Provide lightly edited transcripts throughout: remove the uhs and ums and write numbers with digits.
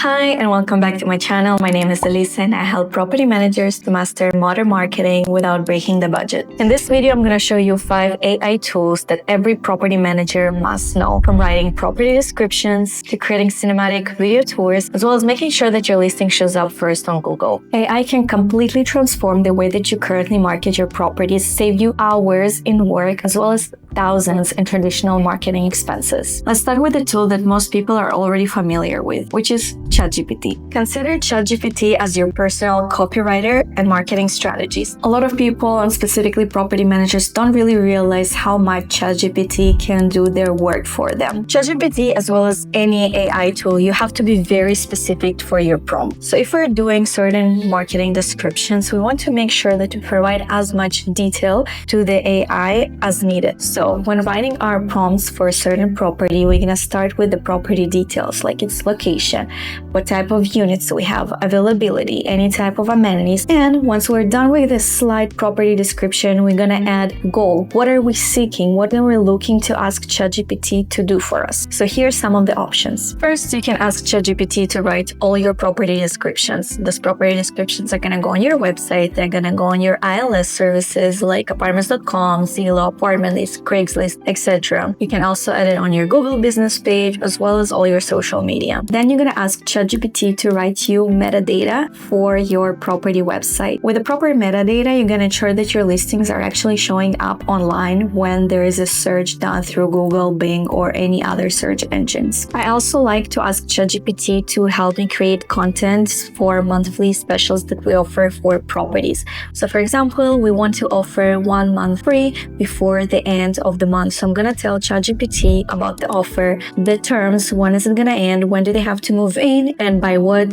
Hi, and welcome back to my channel. My name is Elisa, and I help property managers to master modern marketing without breaking the budget. In this video, I'm going to show you 5 AI tools that every property manager must know, from writing property descriptions to creating cinematic video tours, as well as making sure that your listing shows up first on Google. AI can completely transform the way that you currently market your properties, save you hours in work, as well as thousands in traditional marketing expenses. Let's start with the tool that most people are already familiar with, which is ChatGPT. Consider ChatGPT as your personal copywriter and marketing strategist. A lot of people, and specifically property managers, don't really realize how much ChatGPT can do their work for them. ChatGPT, as well as any AI tool, you have to be very specific for your prompt. So if we're doing certain marketing descriptions, we want to make sure that we provide as much detail to the AI as needed. So when writing our prompts for a certain property, we're going to start with the property details, like its location, what type of units we have, availability, any type of amenities. And once we're done with this slide property description, we're going to add goal. What are we seeking? What are we looking to ask ChatGPT to do for us? So here's some of the options. First, you can ask ChatGPT to write all your property descriptions. Those property descriptions are going to go on your website. They're going to go on your ILS services like apartments.com, Zillow, Apartmentlist, Craigslist, etc. You can also add it on your Google business page, as well as all your social media. Then you're going to ask ChatGPT to write you metadata for your property website. With the proper metadata, you're going to ensure that your listings are actually showing up online when there is a search done through Google, Bing, or any other search engines. I also like to ask ChatGPT to help me create content for monthly specials that we offer for properties. So for example, we want to offer 1 month free before the end of the month. So I'm going to tell ChatGPT about the offer, the terms, when is it going to end, when do they have to move in, and by what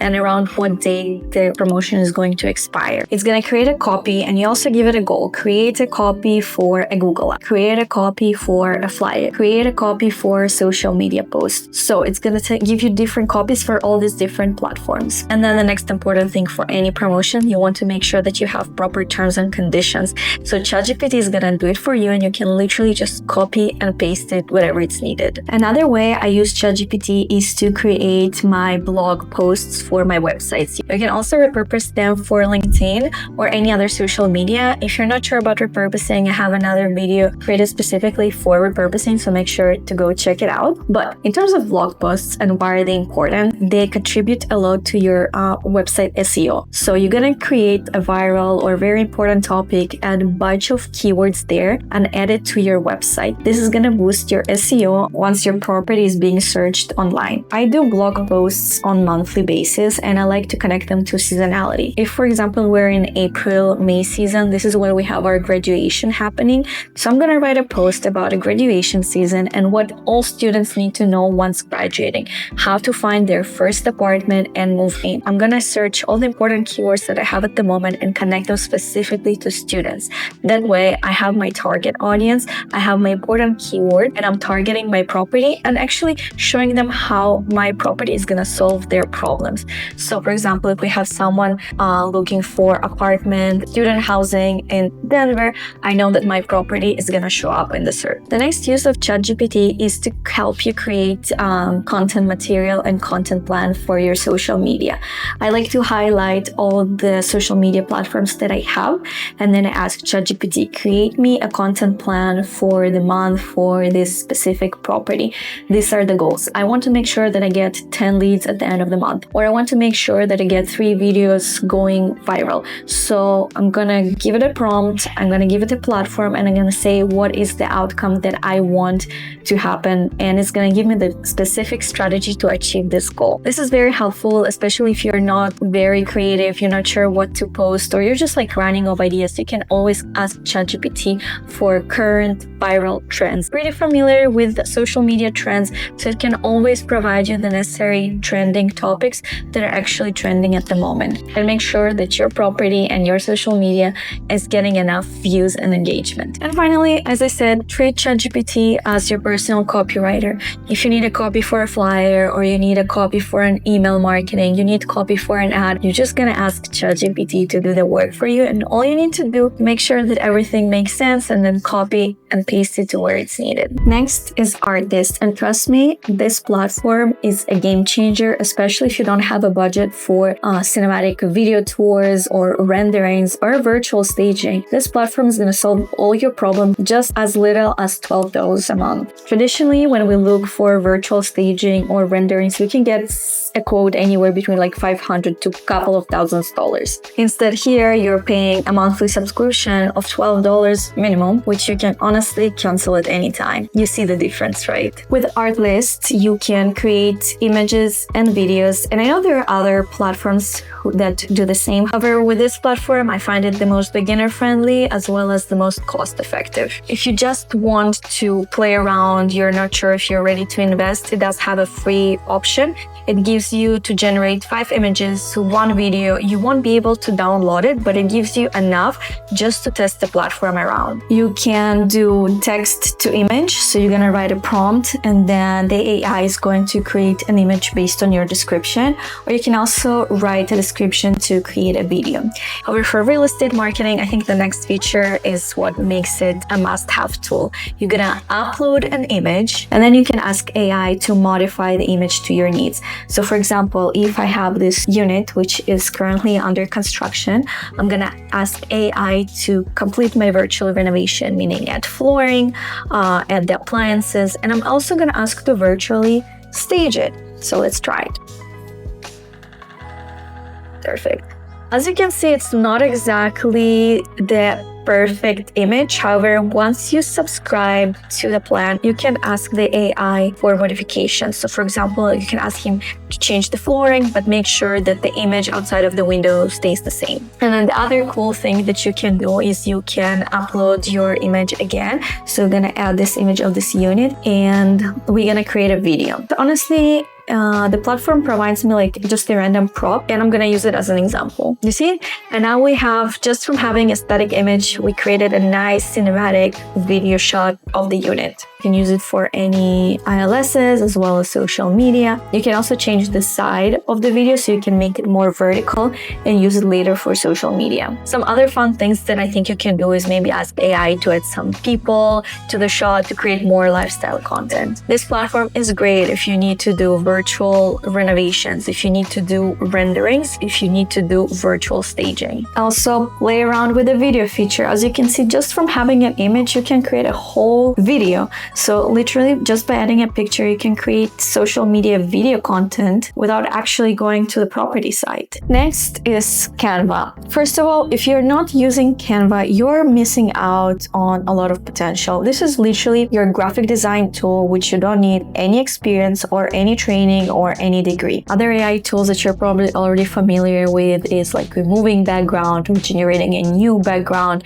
and around what day the promotion is going to expire. It's going to create a copy, and you also give it a goal. Create a copy for a Google ad, create a copy for a flyer, create a copy for a social media post. So it's going to give you different copies for all these different platforms. And then the next important thing for any promotion, you want to make sure that you have proper terms and conditions. So ChatGPT is going to do it for you, and you can literally just copy and paste it wherever it's needed. Another way I use ChatGPT is to create my blog posts for my websites. You can also repurpose them for LinkedIn or any other social media. If you're not sure about repurposing, I have another video created specifically for repurposing, so make sure to go check it out. But in terms of blog posts and why are they important, they contribute a lot to your website SEO. So you're gonna create a viral or very important topic, add a bunch of keywords there, and add it to your website. This is gonna boost your SEO once your property is being searched online. I do blog posts on monthly basis, and I like to connect them to seasonality. If, for example, we're in April, May season, this is when we have our graduation happening. So I'm gonna write a post about a graduation season and what all students need to know once graduating, how to find their first apartment and move in. I'm gonna search all the important keywords that I have at the moment and connect them specifically to students. That way, I have my target audience, I have my important keyword, and I'm targeting my property and actually showing them how my property is gonna solve their problems. So for example, if we have someone looking for apartment, student housing in Denver, I know that my property is gonna show up in the search. The next use of ChatGPT is to help you create content material and content plan for your social media. I like to highlight all the social media platforms that I have, and then I ask ChatGPT, create me a content plan for the month for this specific property. These are the goals. I want to make sure that I get 10 leads at the end of the month, or I want to make sure that I get 3 videos going viral. So I'm gonna give it a prompt, I'm gonna give it a platform, and I'm gonna say what is the outcome that I want to happen, and it's gonna give me the specific strategy to achieve this goal. This is very helpful, especially if you're not very creative, you're not sure what to post, or you're just like running out of ideas. You can always ask ChatGPT for current viral trends. Pretty familiar with social media trends, so it can always provide you the necessary trending topics that are actually trending at the moment, and make sure that your property and your social media is getting enough views and engagement. And finally, as I said, treat ChatGPT as your personal copywriter. If you need a copy for a flyer, or you need a copy for an email marketing, you need copy for an ad, you're just gonna ask ChatGPT to do the work for you, and all you need to do, make sure that everything makes sense, and then copy copy and paste it to where it's needed. Next is Artlist, and trust me, this platform is a game changer, especially if you don't have a budget for cinematic video tours or renderings or virtual staging. This platform is going to solve all your problems just as little as $12 a month. Traditionally, when we look for virtual staging or renderings, we can get a quote anywhere between like $500 to a couple of $1000s. Instead, here you're paying a monthly subscription of $12 minimum, which you can honestly cancel at any time. You see the difference, right? With Artlist, you can create images and videos, and I know there are other platforms that do the same. However, with this platform, I find it the most beginner-friendly as well as the most cost-effective. If you just want to play around, you're not sure if you're ready to invest, it does have a free option. It gives you to generate 5 images, 1 video. You won't be able to download it, but it gives you enough just to test the platform around. You can do text to image, so you're gonna write a prompt and then the AI is going to create an image based on your description, or you can also write a description to create a video. However, for real estate marketing, I think the next feature is what makes it a must-have tool. You're gonna upload an image and then you can ask AI to modify the image to your needs. So for example, if I have this unit which is currently under construction, I'm gonna ask AI to complete my virtual renovation, meaning add flooring, add the appliances, and I'm also gonna ask to virtually stage it. So let's try it. Perfect. As you can see, it's not exactly the perfect image. However, once you subscribe to the plan, you can ask the AI for modifications. So for example, you can ask him to change the flooring, but make sure that the image outside of the window stays the same. And then the other cool thing that you can do is you can upload your image again. So we're gonna add this image of this unit and we're gonna create a video. So honestly, the platform provides me like just a random prop and I'm gonna use it as an example. You see? And now we have, just from having a static image, we created a nice cinematic video shot of the unit. You can use it for any ILSs as well as social media. You can also change the side of the video so you can make it more vertical and use it later for social media. Some other fun things that I think you can do is maybe ask AI to add some people to the shot to create more lifestyle content. This platform is great if you need to do virtual renovations, if you need to do renderings, if you need to do virtual staging. Also, play around with the video feature. As you can see, just from having an image, you can create a whole video. So literally, just by adding a picture, you can create social media video content without actually going to the property site. Next is Canva. First of all, if you're not using Canva, you're missing out on a lot of potential. This is literally your graphic design tool, which you don't need any experience or any training or any degree. Other AI tools that you're probably already familiar with is like removing background or generating a new background.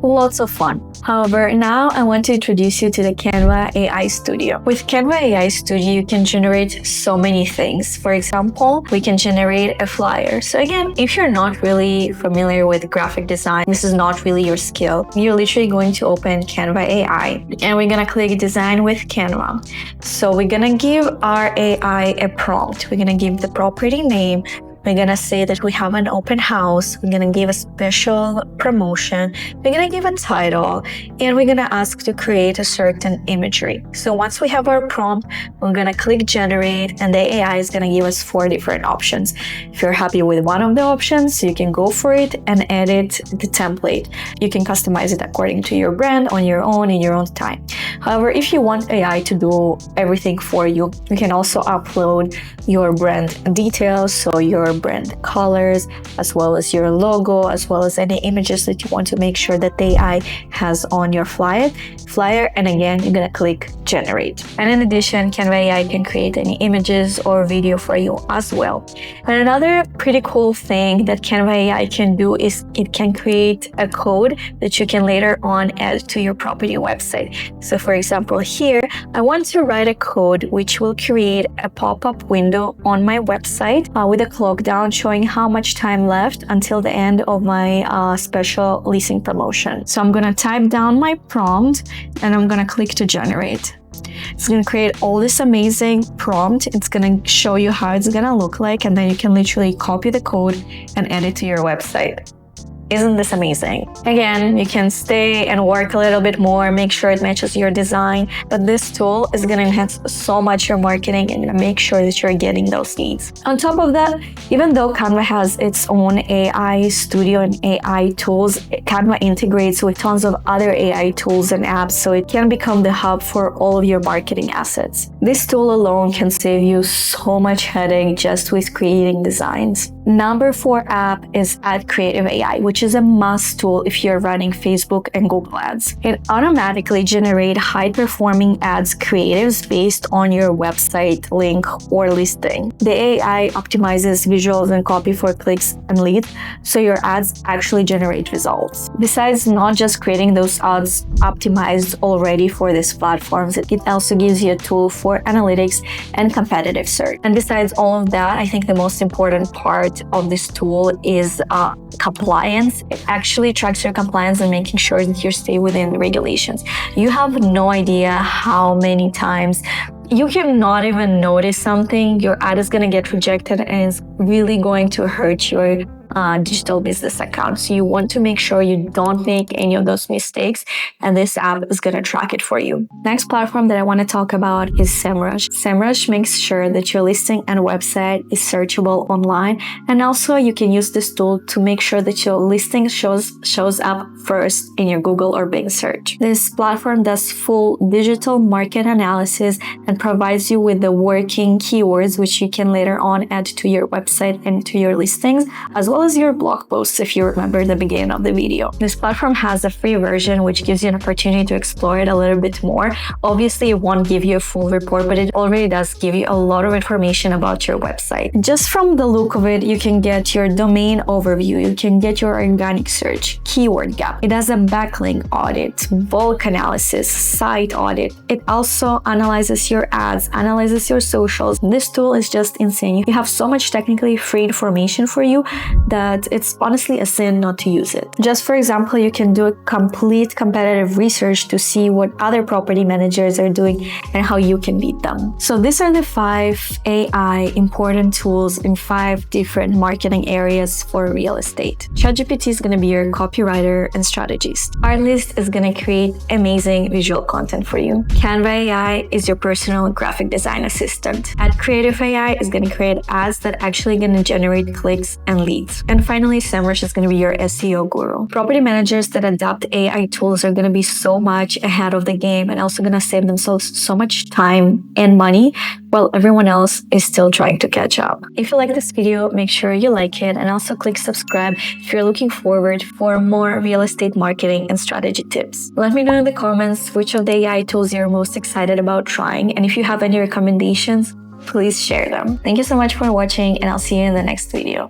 Lots of fun. However, now I want to introduce you to the Canva AI Studio. With Canva AI Studio, you can generate so many things. For example, we can generate a flyer. So again, if you're not really familiar with graphic design, this is not really your skill, you're literally going to open Canva AI and we're gonna click Design with Canva. So we're gonna give our AI a prompt. We're gonna give the property name. We're gonna say that we have an open house. We're gonna give a special promotion. We're gonna give a title, and we're gonna ask to create a certain imagery. So once we have our prompt, we're gonna click generate, and the AI is gonna give us 4 different options. If you're happy with one of the options, you can go for it and edit the template. You can customize it according to your brand on your own in your own time. However, if you want AI to do everything for you, you can also upload your brand details, so your brand colors, as well as your logo, as well as any images that you want to make sure that the AI has on your flyer. And again, you're gonna click generate. And in addition, Canva AI can create any images or video for you as well. And another pretty cool thing that Canva AI can do is it can create a code that you can later on add to your property website. So for example, here, I want to write a code which will create a pop-up window on my website with a clock down showing how much time left until the end of my special leasing promotion. So I'm gonna type down my prompt and I'm gonna click to generate. It's gonna create all this amazing prompt. It's gonna show you how it's gonna look like, and then you can literally copy the code and add it to your website. Isn't this amazing? Again, you can stay and work a little bit more, make sure it matches your design, but this tool is going to enhance so much your marketing and make sure that you're getting those leads. On top of that, even though Canva has its own AI studio and AI tools, Canva integrates with tons of other AI tools and apps, so it can become the hub for all of your marketing assets. This tool alone can save you so much headache just with creating designs. Number 4 app is AdCreative.ai, which is a must tool if you're running Facebook and Google ads. It automatically generates high-performing ads creatives based on your website link or listing. The AI optimizes visuals and copy for clicks and leads, so your ads actually generate results. Besides not just creating those ads optimized already for these platforms, it also gives you a tool for analytics and competitive search. And besides all of that, I think the most important part of this tool is compliance. It actually tracks your compliance and making sure that you stay within the regulations. You have no idea how many times you cannot even notice something, your ad is going to get rejected and it's really going to hurt your digital business account. So you want to make sure you don't make any of those mistakes, and this app is going to track it for you. Next platform that I want to talk about is Semrush. Semrush makes sure that your listing and website is searchable online, and also you can use this tool to make sure that your listing shows up first in your Google or Bing search. This platform does full digital market analysis and provides you with the working keywords which you can later on add to your website and to your listings, as well as your blog posts if you remember the beginning of the video. This platform has a free version which gives you an opportunity to explore it a little bit more. Obviously, it won't give you a full report, but it already does give you a lot of information about your website. Just from the look of it, you can get your domain overview, you can get your organic search, keyword gap. It has a backlink audit, bulk analysis, site audit. It also analyzes your ads, analyzes your socials. This tool is just insane. You have so much technically free information for you that it's honestly a sin not to use it. Just for example, you can do a complete competitive research to see what other property managers are doing and how you can beat them. So these are the 5 AI important tools in 5 different marketing areas for real estate. ChatGPT is going to be your copywriter and strategist. Artlist is going to create amazing visual content for you. Canva AI is your personal graphic design assistant. AdCreative.ai is going to create ads that actually going to generate clicks and leads. And finally, Semrush is going to be your SEO guru. Property managers that adopt AI tools are going to be so much ahead of the game and also going to save themselves so much time and money while everyone else is still trying to catch up. If you like this video, make sure you like it and also click subscribe if you're looking forward for more real estate marketing and strategy tips. Let me know in the comments which of the AI tools you're most excited about trying, and if you have any recommendations, please share them. Thank you so much for watching, and I'll see you in the next video.